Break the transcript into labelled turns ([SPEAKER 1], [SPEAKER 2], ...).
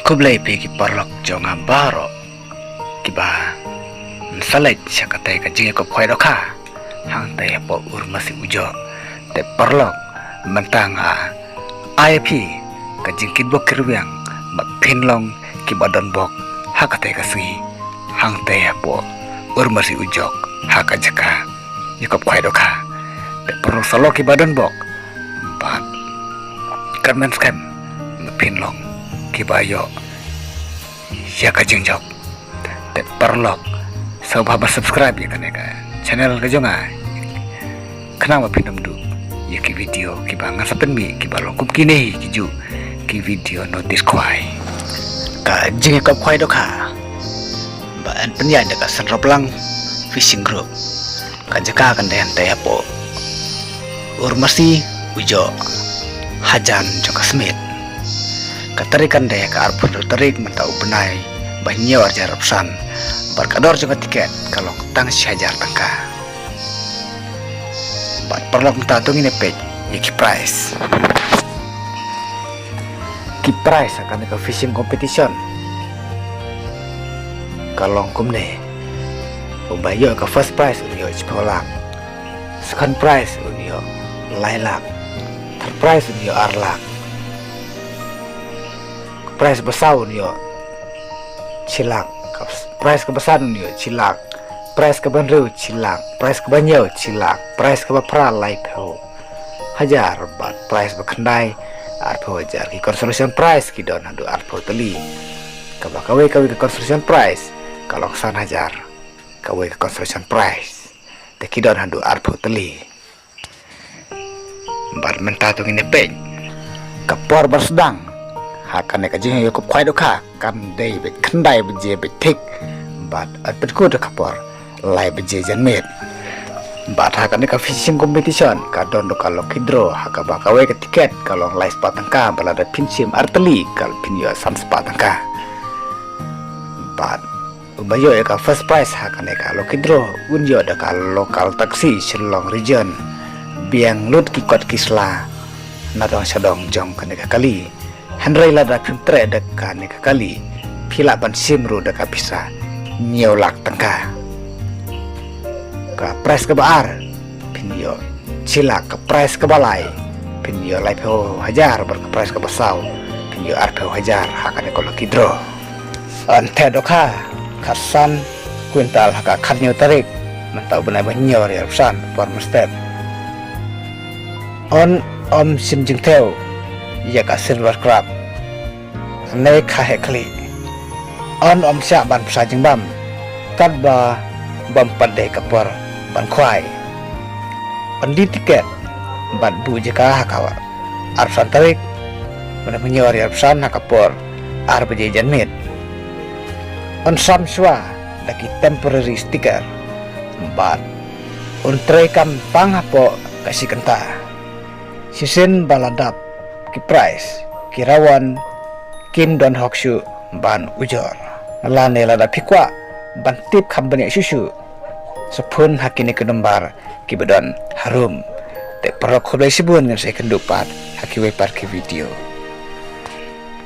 [SPEAKER 1] kublai pegi parlok jonga baro kiba salai chakatai ka jinge ko khoi dokha hang tai po urmasi ujo te parlok mentanga IP ka jingkit bok kirbyang ma phinlong kiba don bok hakatai ka sui hang tai po urmasi ujok haka jaka yikop khoi dokha te parlok salo kiba don bok bat karmen skam ma phinlong kibayo ya kajingjok te parlok so baba subscribe ya kaneka channel ka jonga kenapa pinam du ya ki video ki bangan sapen mi ki balong kup kini kiju ki video notice kwai ka jinge kop kwai dokha ba an penya deka senroplang fishing group ka jaka kan den te apo urmasi ujo hajan joka smith katarikan daya ke arpun tarik mentau benai banyak warga repsan berkador juga tiket kalau tang hajar tangka bat perlu minta tung ini page ki price akan ke fishing competition kalau kumne ubayo ke first prize unio cipolang second prize unio lailak third prize unio arlak prize besar unio cilak, prize kebesar unio cilak, prize kebanru cilak, prize kebanyau cilak, prize kebapra laipho hajar bat prize bekendai arpho hajar ki consolation prize ki don hadu arpho teli kabakawe kawe ke consolation prize kalau san hajar kawe ke consolation prize te ki don hadu arpho teli bat menta tu ngine pej kapor bersedang hakan ka jinge yokop khwai dokha kan dei be khandai be je be thik bat atpet ko da kapor lai be je janmet bat hakan ka fishing competition ka don dokal lokidro haka ba kawe ka tiket kalong lai spatangka balada pinchim arteli kal pinyo sam spatangka bat ubayo ka first prize hakan ka lokidro unyo da kal lokal taksi Shillong region biang lut ki kot kisla nadong sadong jong kan ka kali Henry lada pintre deka nika kali pila ban simru deka bisa nyeolak tengka ka pres ke baar pinyo cilak ke pres ke balai pinyo laipo hajar ber ke pres ke basau pinyo arpo hajar hakane kolo kidro ante doka kasan kuintal haka khanyo tarik mentau benai banyor ya san por mestep on om simjing teo ya ka silver crab ne khahe kli on om sya ban sajing bam kat ba bam pade kapor ban khwai pandi tiket ban bu jeka hakawa arsan tarik mana menyor arsan hakapor ar beje janmit on samswa lagi temporary sticker ban on trekam pangapo kasih kenta sisin baladap ki price kirawan kim don hokshu ban ujor lane lada pikwa ban tip company susu sepun hakini kenembar ki bedon harum te perok khoblai sibun ngan saya kendupat haki wepar ki video